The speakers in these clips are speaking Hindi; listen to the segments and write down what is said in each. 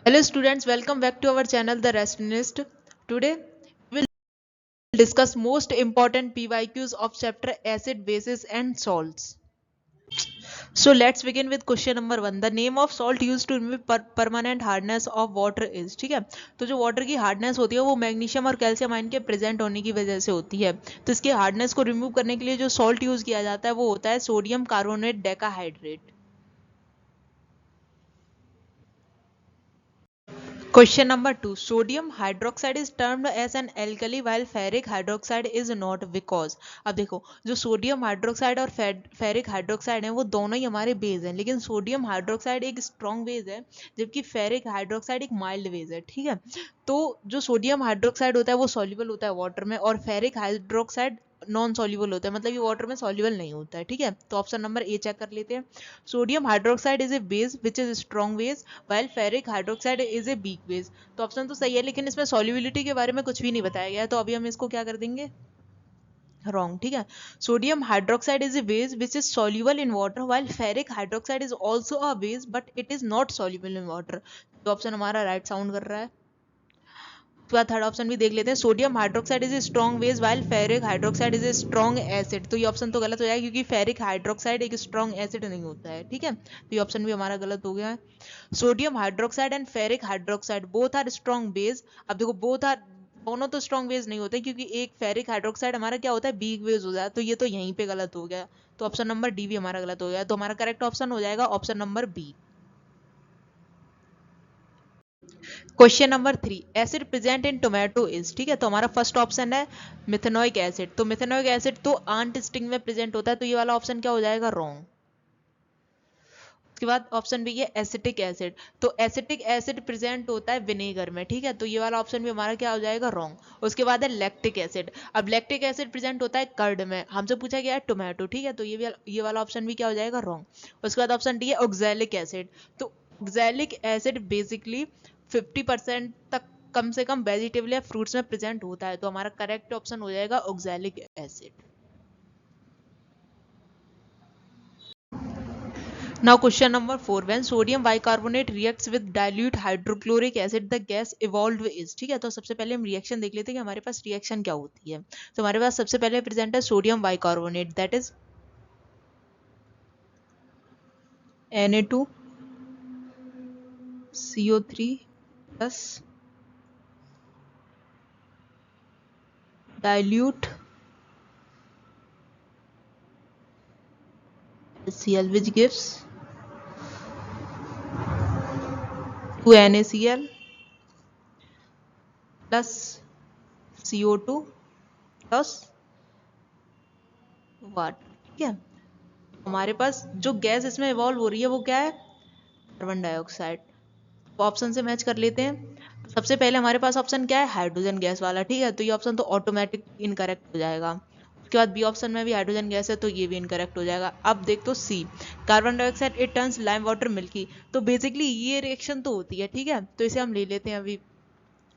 Hello students, welcome back to our channel The Rationalist. Today we will discuss most important PYQs of chapter acid, bases and salts. So let's begin with question number 1. The name of salt used to remove permanent hardness of water is. ठीक है, तो जो वाटर की हार्डनेस होती है वो मैग्नीशियम और कैल्शियम आयन के प्रेजेंट होने की वजह से होती है। तो इसके हार्डनेस को रिमूव करने के लिए जो सॉल्ट यूज किया जाता है वो होता है sodium carbonate decahydrate. Question number 2. Sodium hydroxide is termed as an alkali while ferric hydroxide is not because. अब देखो, जो सोडियम हाइड्रोक्साइड और फेरिक हाइड्रोक्साइड है वो दोनों ही हमारे बेस हैं, लेकिन सोडियम हाइड्रोक्साइड एक स्ट्रॉन्ग बेस है जबकि फेरिक हाइड्रोक्साइड एक माइल्ड बेस है। ठीक है, तो जो सोडियम हाइड्रोक्साइड होता है वो सॉल्युबल होता है वाटर में और फेरिक हाइड्रोक्साइड नॉन सॉल्युबल होता है, मतलब ये वाटर में सॉल्युबल नहीं होता है। ठीक है, तो ऑप्शन नंबर ए चेक कर लेते हैं। Sodium hydroxide is a base which is strong base while ferric hydroxide is a weak base। तो ऑप्शन तो सही है, लेकिन इसमें सॉल्युबिलिटी के बारे में कुछ भी नहीं बताया गया है, तो अभी हम इसको क्या कर देंगे, रॉन्ग। ठीक है, sodium hydroxide is a base which is soluble in water while ferric hydroxide is also a base but it is not soluble in water। तो ऑप्शन हमारा राइट साउंड कर रहा है। उसके बाद थर्ड ऑप्शन भी देख लेते हैं। Sodium hydroxide is a strong base while ferric hydroxide is a strong acid. तो ये ऑप्शन तो गलत हो जाएगा क्योंकि फेरिक हाइड्रोक्साइड एक स्ट्रॉन्ग एसिड नहीं होता है। ठीक है, तो ये ऑप्शन भी हमारा गलत हो गया है। Sodium hydroxide and ferric hydroxide both are strong base. अब देखो, बोथ आर दोनों तो स्ट्रॉन्ग बेस नहीं होते क्योंकि एक फेरिक हाइड्रोक्साइड हमारा क्या होता है, वीक बेस हो जाता है, तो ये तो यहीं पे गलत हो गया। तो ऑप्शन नंबर डी भी हमारा गलत हो गया, तो हमारा करेक्ट ऑप्शन हो जाएगा option number B. Question number 3, acid present in tomato is. ठीक है, तो हमारा फर्स्ट ऑप्शन है मिथेनोइक एसिड। तो मिथेनोइक एसिड तो आंट स्टिंग में प्रेजेंट होता है, तो ये वाला ऑप्शन क्या हो जाएगा, रॉन्ग। उसके बाद ऑप्शन बी है एसिटिक एसिड। तो एसिटिक एसिड प्रेजेंट होता है विनेगर में। ठीक है, तो ये वाला ऑप्शन भी हमारा क्या हो जाएगा, रॉन्ग। उसके बाद है लैक्टिक एसिड। अब लैक्टिक एसिड प्रेजेंट होता है कर्ड में, हमसे पूछा गया है टोमेटो। ठीक है, तो ये वाला ऑप्शन भी क्या हो जाएगा, रॉन्ग। उसके बाद ऑप्शन डी है ऑक्सैलिक एसिड। तो ऑक्सैलिक एसिड बेसिकली 50% तक कम से कम वेजिटेबल या फ्रूट्स में प्रेजेंट होता है, तो हमारा करेक्ट ऑप्शन हो जाएगा oxalic acid. Now question number 4. When sodium bicarbonate reacts with dilute hydrochloric acid, the gas evolved is। ठीक है, तो सबसे पहले हम रिएक्शन देख लेते हैं कि हमारे पास रिएक्शन क्या होती है। तो हमारे पास सबसे पहले प्रेजेंट है sodium bicarbonate, that is Na2CO3 plus dilute HCl which gives 2NaCl plus CO2 plus water. ठीक है, हमारे पास जो गैस इसमें इवॉल्व हो रही है वो क्या है, कार्बन डाइऑक्साइड। ऑप्शन से मैच कर लेते हैं। तो सबसे पहले हमारे पास ऑप्शन क्या है, हाइड्रोजन गैस वाला। ठीक है, तो ये ऑप्शन तो ऑटोमेटिक इनकरेक्ट हो जाएगा। उसके बाद बी ऑप्शन में भी हाइड्रोजन गैस है, तो ये भी इनकरेक्ट हो जाएगा। अब देख तो C, carbon dioxide it turns lime water milky. तो बेसिकली ये रिएक्शन तो होती है। ठीक है, तो इसे हम ले लेते हैं अभी।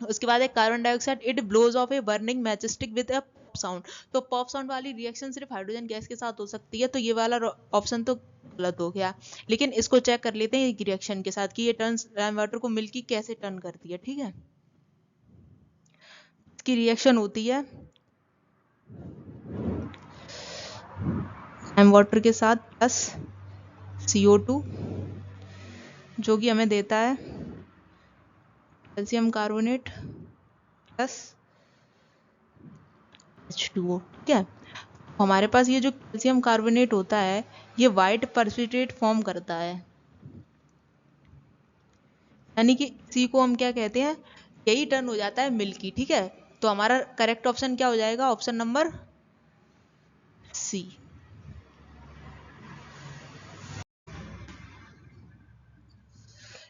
उसके बाद है carbon dioxide it blows off a burning matchstick with a sound. तो पॉप साउंड वाली रिएक्शन सिर्फ हाइड्रोजन गैस के साथ हो सकती है, तो ये वाला ऑप्शन तो गलत हो गया। लेकिन इसको चेक कर लेते हैं एक रिएक्शन के साथ कि ये टर्न लाइम वाटर को मिल्की कैसे टर्न करती है। ठीक है, इसकी रिएक्शन होती है लाइम वाटर के साथ प्लस CO2 जो कि हमें देता है कैल्शियम कार्बोनेट प्लस H2O। ठीक है, हमारे पास ये जो कैल्शियम कार्बोनेट होता है ये वाइट पर्सिटेट फॉर्म करता है, यानी कि इसी को हम क्या कहते हैं, यही टर्न हो जाता है मिल्की। ठीक है, तो हमारा करेक्ट ऑप्शन क्या हो जाएगा, option number C.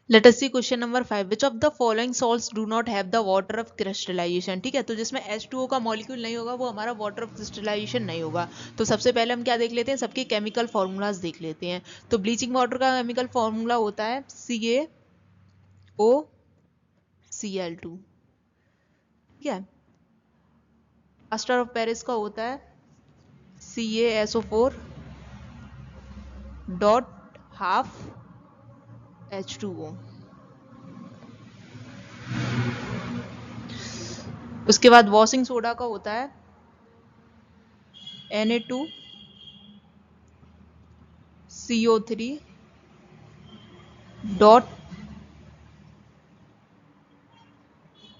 Let us see question number 5, which of the following salts do not have the water of crystallization. ठीक है, तो जिसमें H2O का मॉलिक्यूल नहीं होगा वो हमारा वाटर ऑफ क्रिस्टलाइजेशन नहीं होगा। तो सबसे पहले हम क्या देख लेते हैं, सबके केमिकल फॉर्मूलाज देख लेते हैं। तो ब्लीचिंग वाटर का केमिकल फॉर्मूला होता है CaOCl2। ठीक है, प्लास्टर ऑफ पेरिस का होता है CaSO4 डॉट हाफ H2O। उसके बाद वॉशिंग सोडा का होता है Na2CO3 डॉट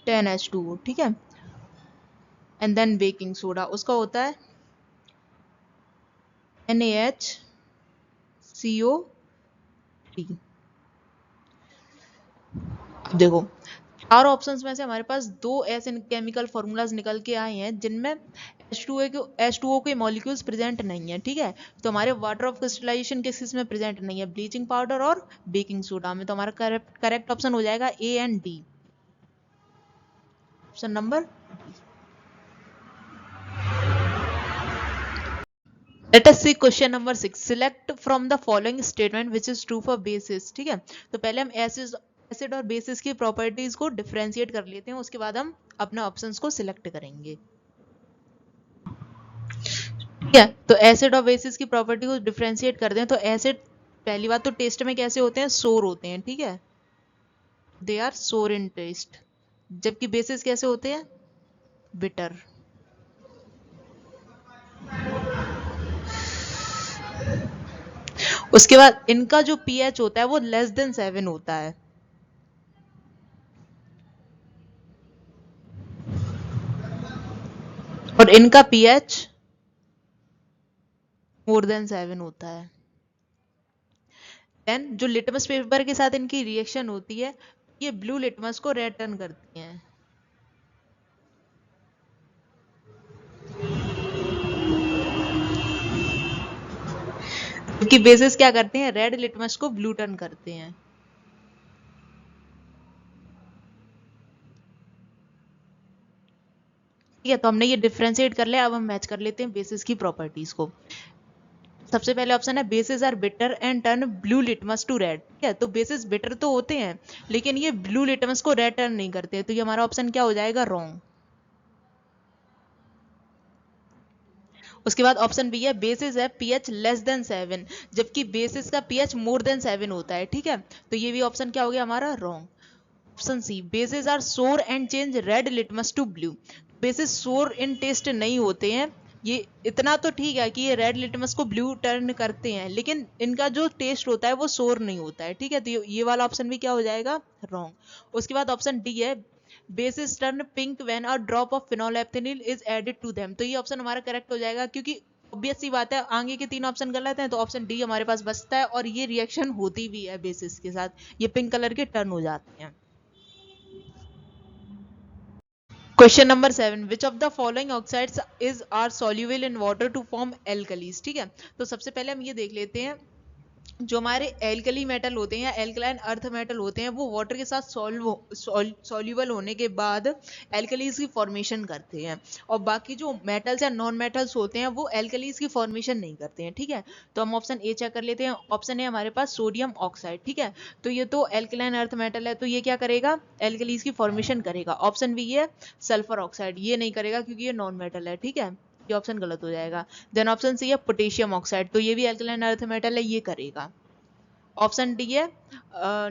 10H2O, ठीक है। एंड देन बेकिंग सोडा, उसका होता है NaHCO3। अब देखो, चार ऑप्शंस में से हमारे पास दो ऐसे केमिकल फॉर्मूलाज निकल के आए हैं जिनमें H2O के मॉलिक्यूल्स प्रेजेंट नहीं है, ठीक है। तो हमारे वाटर ऑफ क्रिस्टलाइजेशन किस में प्रेजेंट नहीं है, ब्लीचिंग पाउडर और बेकिंग सोडा में। तो हमारा करेक्ट ऑप्शन हो जाएगा A and D, option number. Let us see question number 6. Select from the following statement which is true for bases, ठीक है। तो पहले हम एसिड और बेसिस की प्रॉपर्टीज को डिफरेंशिएट कर लेते हैं, उसके बाद हम अपने ऑप्शंस को सिलेक्ट करेंगे, ठीक है। तो एसिड और बेसिस की प्रॉपर्टी को डिफरेंशिएट करते हैं। तो एसिड पहली बात तो टेस्ट में कैसे होते हैं, सोर होते हैं, ठीक है, दे आर सोर इन टेस्ट। जबकि बेसिस कैसे होते हैं, बिटर। उसके बाद इनका जो पीएच होता है वो लेस देन 7 होता है, और इनका पीएच मोर देन 7 होता है। देन जो लिटमस पेपर के साथ इनकी रिएक्शन होती है, ये ब्लू लिटमस को रेड टर्न करती हैं, जबकि बेसिस क्या करते हैं, रेड लिटमस को ब्लू टर्न करते हैं। ठीक है, तो हमने ये डिफरेंशिएट कर लिया। अब हम मैच कर लेते हैं बेसिस की प्रॉपर्टीज को। सबसे पहले ऑप्शन है bases are bitter and turn blue litmus to red, ठीक है। तो बेसिस बिटर तो होते हैं लेकिन ये ब्लू लिटमस को रेड टर्न नहीं करते, तो ये हमारा ऑप्शन क्या हो जाएगा, रॉन्ग। उसके बाद ऑप्शन बी है बेसिस है पीएच लेस देन 7, जबकि बेसिस का पीएच मोर देन 7 होता है, ठीक है। तो ये भी ऑप्शन क्या हो गया हमारा, wrong. Option C bases are sour and change red litmus to blue, bases sour in test नहीं होते हैं। ये इतना तो ठीक है कि ये रेड लिटमस को ब्लू टर्न करते हैं, लेकिन इनका जो टेस्ट होता है वो सोर नहीं होता है, ठीक है। तो ये वाला ऑप्शन भी क्या हो जाएगा, रॉन्ग। उसके बाद ऑप्शन डी है bases turn pink when a drop of phenolphthalein is added to them. तो ये ऑप्शन हमारा करेक्ट हो जाएगा, क्योंकि ऑब्वियस सी बात है आगे के तीन ऑप्शन गलत हैं, तो ऑप्शन डी हमारे पास बचता है, और ये रिएक्शन होती भी है बेसिस के साथ, ये पिंक कलर के टर्न हो जाते हैं। Question number 7, which of the following oxides is are soluble in water to form alkalis, ठीक है। तो सबसे पहले हम ये देख लेते हैं, जो हमारे एल्कली मेटल होते हैं या एल्कलाइन अर्थ मेटल होते हैं वो वाटर के साथ सॉल्युबल होने के बाद एल्कलीज की फॉर्मेशन करते हैं, और बाकी जो मेटल्स या नॉन मेटल्स होते हैं वो एल्कलीज की फॉर्मेशन नहीं करते हैं, ठीक है। तो हम ऑप्शन ए चेक कर लेते हैं। ऑप्शन है हमारे पास सोडियम ऑक्साइड, ठीक है। तो ये तो एल्कलाइन अर्थ मेटल है, तो ये क्या करेगा, एल्कलीज की फॉर्मेशन करेगा। ऑप्शन बी है सल्फर ऑक्साइड, ये नहीं करेगा क्योंकि ये नॉन मेटल है, ठीक है, ये ऑप्शन गलत हो जाएगा। देन ऑप्शन सी है पोटेशियम ऑक्साइड, तो ये भी एल्कलाइन अर्थ मेटल है, ये करेगा। ऑप्शन डी है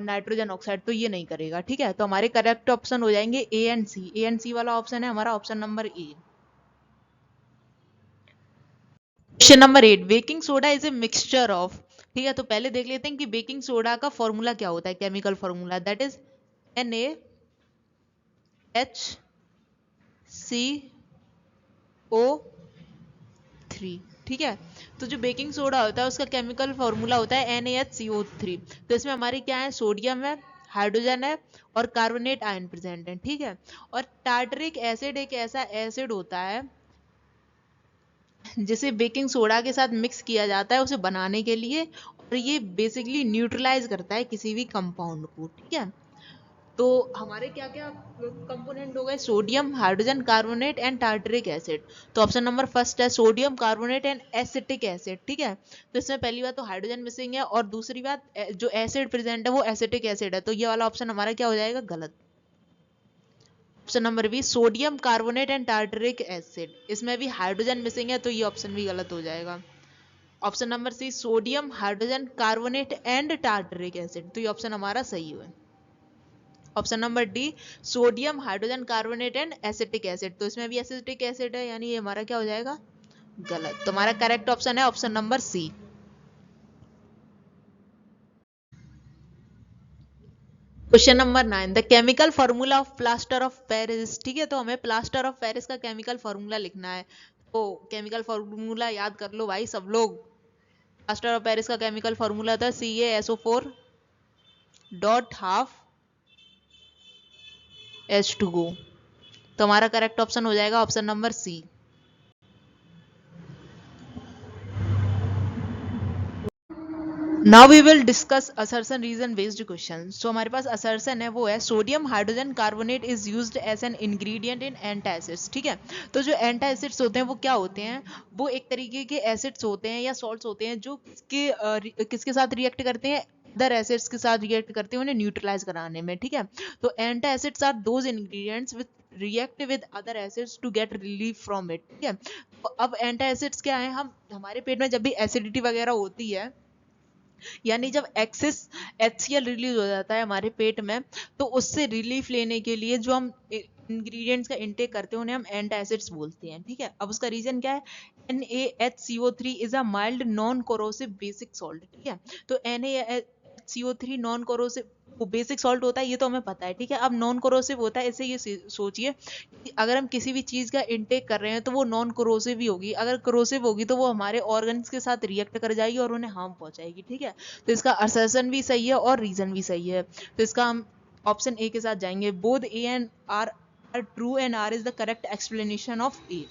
नाइट्रोजन ऑक्साइड, तो ये नहीं करेगा, ठीक है। तो हमारे करेक्ट ऑप्शन हो जाएंगे A and C. A and सी वाला ऑप्शन है हमारा option number A. Question number 8, baking soda is a mixture of, ठीक है। तो पहले देख लेते हैं कि बेकिंग सोडा का फॉर्मूला क्या होता है, chemical formula, that is NaHCO3, ठीक है। तो जो बेकिंग सोडा होता है उसका केमिकल फॉर्मूला होता है NaHCO3। तो इसमें हमारी क्या है, सोडियम है, हाइड्रोजन है और कार्बोनेट आयन प्रेजेंट है, ठीक है। और टार्टरिक एसिड एक ऐसा एसिड होता है जिसे बेकिंग सोडा के साथ मिक्स किया जाता है उसे बनाने के लिए, और ये बेसिकली न्यूट्रलाइज करता है किसी भी कंपाउंड को, ठीक है। तो हमारे क्या क्या कंपोनेंट हो गए, sodium, hydrogen, carbonate and tartaric acid. तो ऑप्शन नंबर फर्स्ट है sodium carbonate and acetic acid, ठीक है। तो इसमें पहली बात तो हाइड्रोजन मिसिंग है, और दूसरी बात जो एसिड प्रेजेंट है वो एसिटिक एसिड है, तो ये वाला ऑप्शन हमारा क्या हो जाएगा, गलत। Option number B sodium carbonate and tartaric acid, इसमें भी हाइड्रोजन मिसिंग है, तो ये ऑप्शन भी गलत हो जाएगा। Option number C sodium hydrogen carbonate and tartaric acid, तो ये ऑप्शन हमारा सही है। Option number D sodium hydrogen carbonate and acetic acid, तो इसमें भी एसिटिक एसिड है, यानी ये हमारा क्या हो जाएगा, गलत। तो हमारा करेक्ट ऑप्शन है option number C. Question number 9, the chemical formula of plaster of Paris. ठीक है, तो हमें प्लास्टर ऑफ पेरिस का केमिकल फॉर्मूला लिखना है, तो केमिकल फॉर्मूला याद कर लो भाई सब लोग। प्लास्टर ऑफ पेरिस का केमिकल फॉर्मूला था CaSO4 डॉट हाफ H2O। तो हमारा करेक्ट ऑप्शन हो जाएगा option number C. Now we will discuss assertion reason based question. So हमारे पास असर्शन है, वो है sodium hydrogen carbonate is used as an ingredient in antacids. ठीक है, तो जो एंटासिड्स होते हैं वो क्या होते हैं, वो एक तरीके के एसिड्स होते हैं या सॉल्ट्स होते हैं जो किसके साथ रिएक्ट करते हैं, अदर एसिड्स के साथ रिएक्ट करते हैं उन्हें न्यूट्रलाइज कराने में। ठीक है, तो antacids are those ingredients with react with other acids to get relief from it. ठीक है, तो अब एंटासिड्स क्या है, हम हमारे पेट में जब भी एसिडिटी वगैरह होती है, यानी जब एक्सेस HCl रिलीज हो जाता है हमारे पेट में, तो उससे रिलीफ लेने के लिए जो हम इंग्रेडिएंट्स का इनटेक करते हैं उन्हें हम एंटासिड्स बोलते हैं। ठीक है, अब उसका रीजन क्या है, NaHCO3 is a mild non corrosive basic salt. ठीक है, तो NaHCO3 नॉन कोरोसिव वो बेसिक सॉल्ट होता है, ये तो हमें पता है। ठीक है, अब नॉन कोरोसिव होता है, इसे ये सोचिए कि अगर हम किसी भी चीज का इनटेक कर रहे हैं तो वो नॉन कोरोसिव ही होगी, अगर कोरोसिव होगी तो वो हमारे ऑर्गन्स के साथ रिएक्ट कर जाएगी और उन्हें हार्म पहुंचाएगी। ठीक है, तो इसका असर्शन भी सही है और रीजन भी सही है, तो इसका हम ऑप्शन ए के साथ जाएंगे। Both A and R are true and R is the correct explanation of A.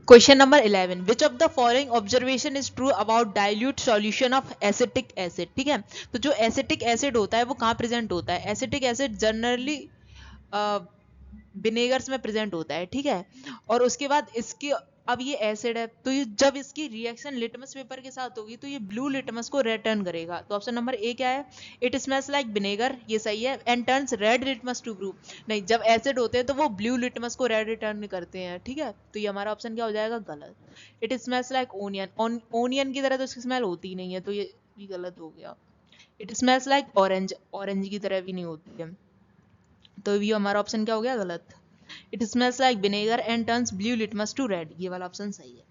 Question number 11, which of the following observation is true about dilute solution of acetic acid. ठीक है, तो जो एसिटिक एसिड होता है वो कहाँ प्रेजेंट होता है, एसिटिक एसिड जनरली विनेगर्स में प्रेजेंट होता है। ठीक है, और उसके बाद इसकी अब ये एसिड है, तो ये जब इसकी रिएक्शन लिटमस पेपर के साथ होगी तो ये ब्लू लिटमस को रिटर्न करेगा। तो ऑप्शन नंबर ए क्या है, इट स्मेल्स लाइक विनेगर, ये सही है। And turns red litmus to blue, नहीं, जब एसिड होते हैं तो वो ब्लू लिटमस को रेड रिटर्न करते हैं। ठीक है, तो ये हमारा ऑप्शन क्या हो जाएगा, गलत। It smells like onion, onion की तरह तो इसकी स्मेल होती ही नहीं है, तो ये भी गलत हो गया। It smells like orange, orange की तरह भी नहीं होती है, तो ये हमारा ऑप्शन क्या हो गया, गलत। It smells like vinegar and turns blue litmus to red, ये वाला ऑप्शन सही है।